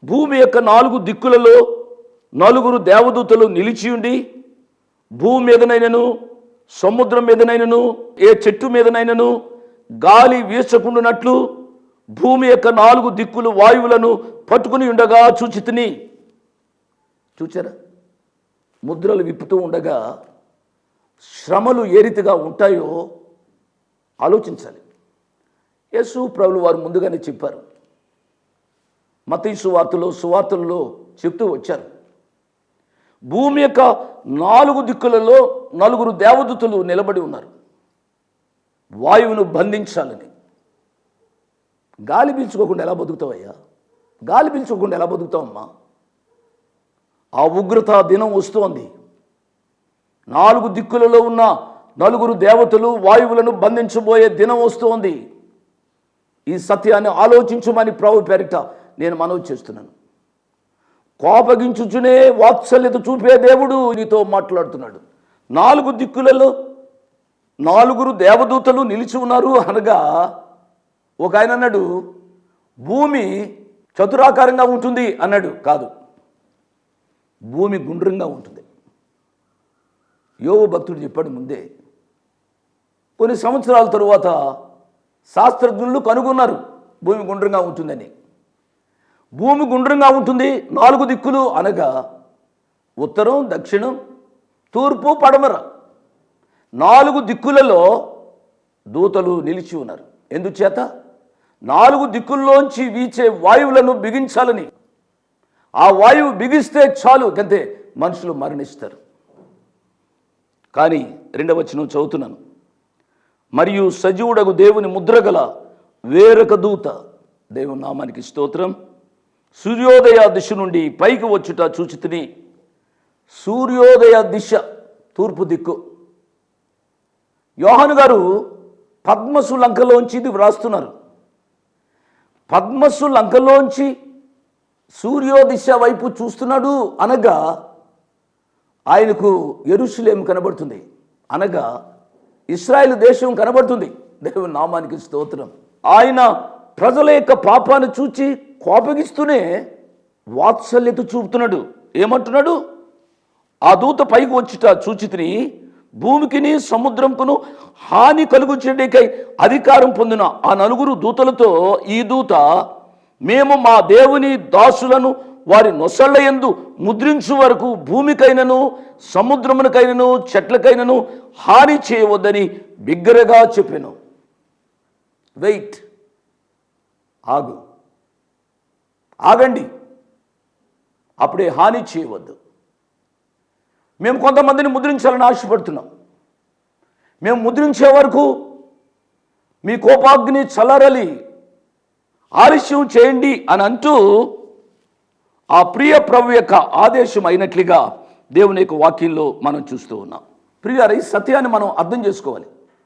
భూమి యొక్క 4 దిక్కులలో 4 దేవదూతలు నిలిచియుండి భూమి మీదనైనను సముద్రం మీదనైనను ఏ చెట్టు మీదనైనను గాలి వీచకుండునట్లు భూమి యొక్క 4 దిక్కులు వాయువులను పట్టుకుని ఉండగా చూచితిని. చూచారా? ముద్రలు విప్పుతూ ఉండగా శ్రమలు ఏ రీతిగా ఉంటాయో ఆలోచించాలి. యేసు ప్రభువు వారు ముందుగానే చెప్పారు. మత్తయి సువార్తలలో చెప్తూ వచ్చారు. భూమి యొక్క 4 దిక్కులలో 4 దేవదూతలు నిలబడి ఉన్నారు వాయువును బంధించాలని. గాలి పీల్చుకోకుండా ఎలా బతుకుతావయ్యా? గాలి పీల్చుకోకుండా ఎలా బతుకుతావమ్మా? ఆ ఉగ్రత దినం వస్తోంది. 4 దిక్కులలో ఉన్న 4 దేవతలు వాయువులను బంధించబోయే దినం వస్తోంది. ఈ సత్యాన్ని ఆలోచించమని ప్రభు పేరిట నేను మనవి చేస్తున్నాను. కోపగించుచునే వాత్సల్యత చూపే దేవుడు నీతో మాట్లాడుతున్నాడు. 4 దిక్కులలో 4 దేవదూతలు నిలిచి ఉన్నారు అనగా ఒక ఆయన అన్నాడు భూమి చతురాకారంగా ఉంటుంది అన్నాడు. కాదు, భూమి గుండ్రంగా ఉంటుంది. యోబు భక్తుడు చెప్పాడు ముందే. కొన్ని సంవత్సరాల తరువాత శాస్త్రజ్ఞులు కనుగొన్నారు భూమి గుండ్రంగా ఉంటుందని. భూమి గుండ్రంగా ఉంటుంది. 4 దిక్కులు అనగా ఉత్తరం, దక్షిణం, తూర్పు, పడమర 4 దిక్కులలో దూతలు నిలిచి ఉన్నారు. ఎందుచేత 4 దిక్కుల్లోంచి వీచే వాయువులను బిగించాలని. ఆ వాయువు బిగిస్తే చాలు అంతే, మనుషులు మరణిస్తారు. కానీ 2వ వచనం చదువుతున్నాను. మరియు సజీవుడగు దేవుని ముద్రగల వేరొక దూత, దేవుని నామానికి స్తోత్రం, సూర్యోదయ దిశ నుండి పైకి వచ్చుట చూచితిని. సూర్యోదయ దిశ తూర్పు దిక్కు. యోహాను గారు పద్మసు లంకలోంచి ఇది వ్రాస్తున్నారు. పద్మసు లంకలోంచి సూర్యోదిశ వైపు చూస్తున్నాడు అనగా ఆయనకు యెరూషలేము కనబడుతుంది, అనగా ఇశ్రాయేలు దేశం కనబడుతుంది. దేవుని నామానికి స్తోత్రం. ఆయన ప్రజల యొక్క పాపాన్ని చూచి కోపగిస్తూనే వాత్సల్యత చూపుతున్నాడు. ఏమంటున్నాడు? ఆ దూత పైకి వచ్చుట చూచితిని, భూమికిని సముద్రంకును హాని కలుగుచేయడానికై అధికారం పొందిన ఆ 4 దూతలతో ఈ దూత, మేము మా దేవుని దాసులను వారి నొసళ్ళ యందు ముద్రించు వరకు భూమికైనను సముద్రమునకైనను చెట్లకైనను హాని చేయవద్దని బిగ్గరగా చెప్పాను. వెయిట్, ఆగండి, అప్పుడే హాని చేయవద్దు. మేము కొంతమందిని ముద్రించాలని ఆశపడుతున్నాం. మేము ముద్రించే వరకు మీ కోపాగ్ని చల్లారలి ఆలస్యం చేయండి అని అంటూ ఆ ప్రియ ప్రభు యొక్క ఆదేశం అయినట్లుగా దేవుని యొక్క వాక్యంలో మనం చూస్తూ ఉన్నాం. ప్రియులారా, ఈ సత్యాన్ని మనం అర్థం చేసుకోవాలి.